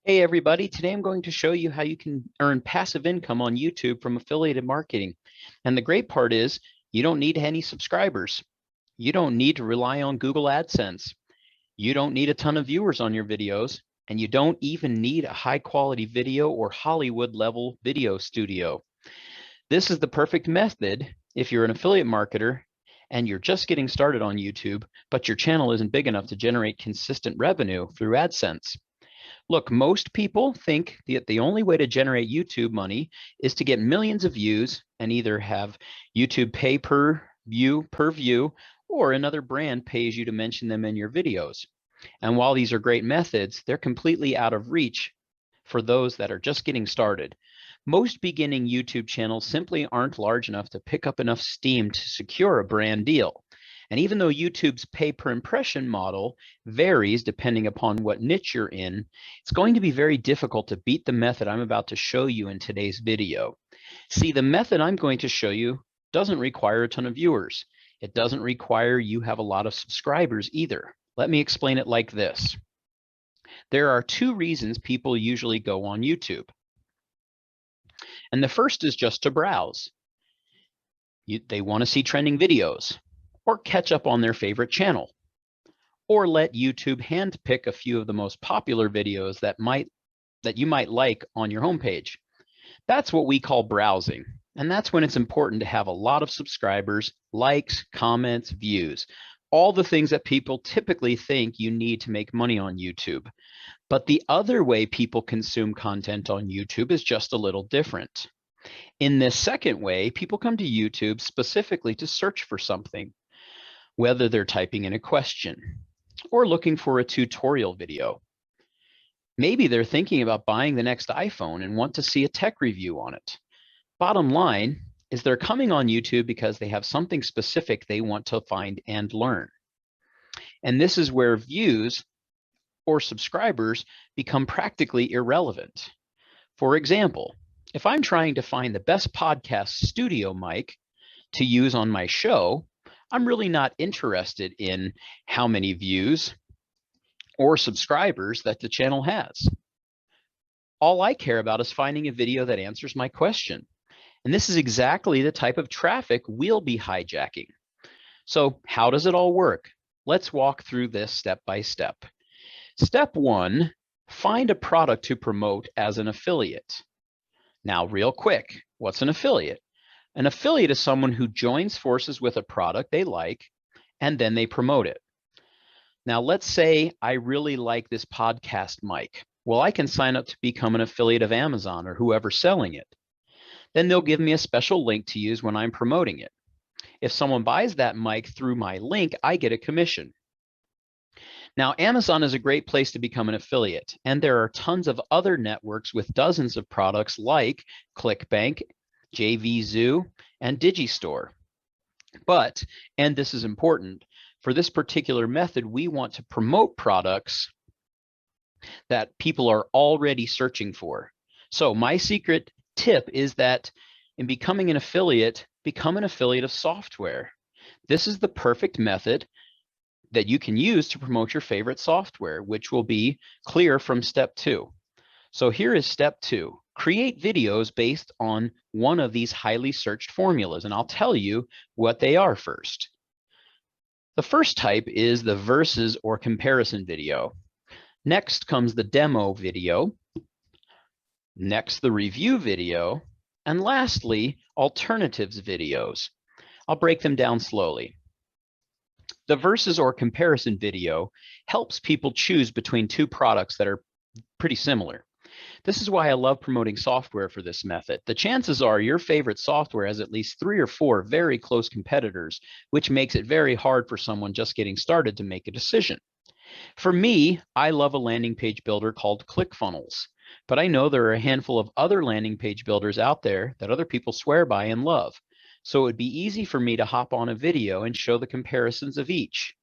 Hey everybody, today I'm going to show you how you can earn passive income on YouTube from affiliated marketing. And the great part is you don't need any subscribers. You don't need to rely on Google AdSense. You don't need a ton of viewers on your videos, and you don't even need a high quality video or Hollywood level video studio. This is the perfect method if you're an affiliate marketer and you're just getting started on YouTube, but your channel isn't big enough to generate consistent revenue through AdSense. Look, most people think that the only way to generate YouTube money is to get millions of views and either have YouTube pay per view, or another brand pays you to mention them in your videos. And while these are great methods, they're completely out of reach for those that are just getting started. Most beginning YouTube channels simply aren't large enough to pick up enough steam to secure a brand deal. And even though YouTube's pay per impression model varies depending upon what niche you're in, it's going to be very difficult to beat the method I'm about to show you in today's video. See, the method I'm going to show you doesn't require a ton of viewers. It doesn't require you have a lot of subscribers either. Let me explain it like this. There are two reasons people usually go on YouTube. And the first is just to browse. They want to see trending videos, or catch up on their favorite channel, or let YouTube handpick a few of the most popular videos that you might like on your homepage. That's what we call browsing. And that's when it's important to have a lot of subscribers, likes, comments, views, all the things that people typically think you need to make money on YouTube. But the other way people consume content on YouTube is just a little different. In this second way, people come to YouTube specifically to search for something, whether they're typing in a question or looking for a tutorial video. Maybe they're thinking about buying the next iPhone and want to see a tech review on it. Bottom line is they're coming on YouTube because they have something specific they want to find and learn. And this is where views or subscribers become practically irrelevant. For example, if I'm trying to find the best podcast studio mic to use on my show, I'm really not interested in how many views or subscribers that the channel has. All I care about is finding a video that answers my question. And this is exactly the type of traffic we'll be hijacking. So how does it all work? Let's walk through this step by step. Step one, find a product to promote as an affiliate. Now, real quick, what's an affiliate? An affiliate is someone who joins forces with a product they like, and then they promote it. Now, let's say I really like this podcast mic. Well, I can sign up to become an affiliate of Amazon or whoever's selling it. Then they'll give me a special link to use when I'm promoting it. If someone buys that mic through my link, I get a commission. Now, Amazon is a great place to become an affiliate, and there are tons of other networks with dozens of products like ClickBank, JVZoo, and Digistore. But, and this is important, for this particular method, we want to promote products that people are already searching for. So my secret tip is that in becoming an affiliate, become an affiliate of software. This is the perfect method that you can use to promote your favorite software, which will be clear from step two. So here is step two. Create videos based on one of these highly searched formulas, and I'll tell you what they are first. The first type is the versus or comparison video. Next comes the demo video. Next, the review video. And lastly, alternatives videos. I'll break them down slowly. The versus or comparison video helps people choose between two products that are pretty similar. This is why I love promoting software for this method. The chances are your favorite software has at least 3 or 4 very close competitors, which makes it very hard for someone just getting started to make a decision. For me, I love a landing page builder called ClickFunnels, but I know there are a handful of other landing page builders out there that other people swear by and love. So it would be easy for me to hop on a video and show the comparisons of each.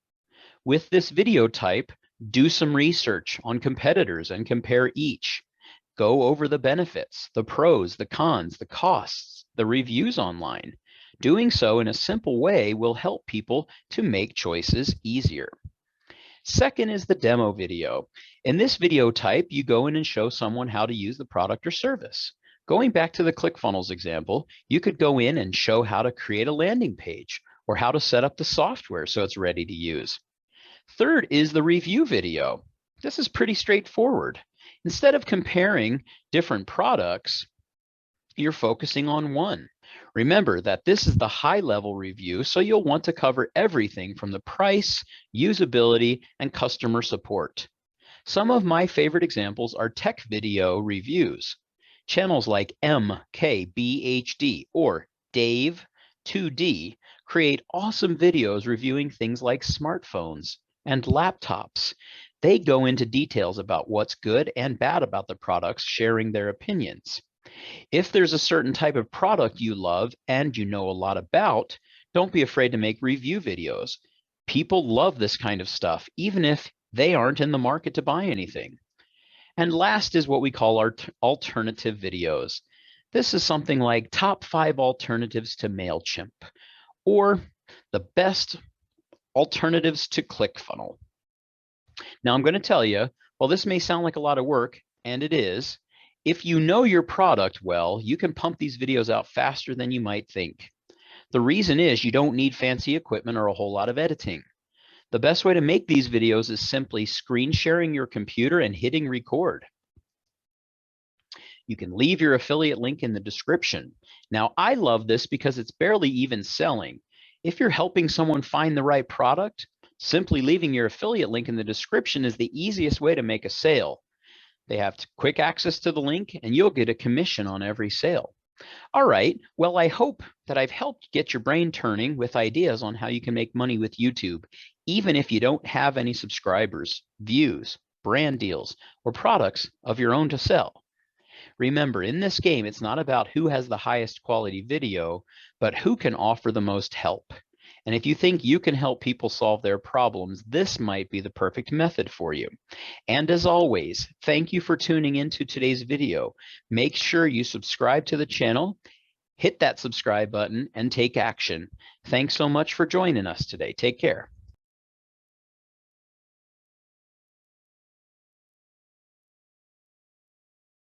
With this video type, do some research on competitors and compare each. Go over the benefits, the pros, the cons, the costs, the reviews online. Doing so in a simple way will help people to make choices easier. Second is the demo video. In this video type, you go in and show someone how to use the product or service. Going back to the ClickFunnels example, you could go in and show how to create a landing page or how to set up the software so it's ready to use. Third is the review video. This is pretty straightforward. Instead of comparing different products, you're focusing on one. Remember that this is the high-level review, so you'll want to cover everything from the price, usability, and customer support. Some of my favorite examples are tech video reviews. Channels like MKBHD or Dave 2D create awesome videos reviewing things like smartphones and laptops. They go into details about what's good and bad about the products, sharing their opinions. If there's a certain type of product you love and you know a lot about, don't be afraid to make review videos. People love this kind of stuff, even if they aren't in the market to buy anything. And last is what we call our alternative videos. This is something like top 5 alternatives to MailChimp or the best alternatives to ClickFunnels. Now I'm going to tell you, while this may sound like a lot of work, and it is, if you know your product well, you can pump these videos out faster than you might think. The reason is you don't need fancy equipment or a whole lot of editing. The best way to make these videos is simply screen sharing your computer and hitting record. You can leave your affiliate link in the description. Now, I love this because it's barely even selling. If you're helping someone find the right product, simply leaving your affiliate link in the description is the easiest way to make a sale. They have quick access to the link and you'll get a commission on every sale. All right, well, I hope that I've helped get your brain turning with ideas on how you can make money with YouTube, even if you don't have any subscribers, views, brand deals, or products of your own to sell. Remember, in this game, it's not about who has the highest quality video, but who can offer the most help. And if you think you can help people solve their problems, this might be the perfect method for you. And as always, thank you for tuning into today's video. Make sure you subscribe to the channel, hit that subscribe button, and take action. Thanks so much for joining us today. Take care.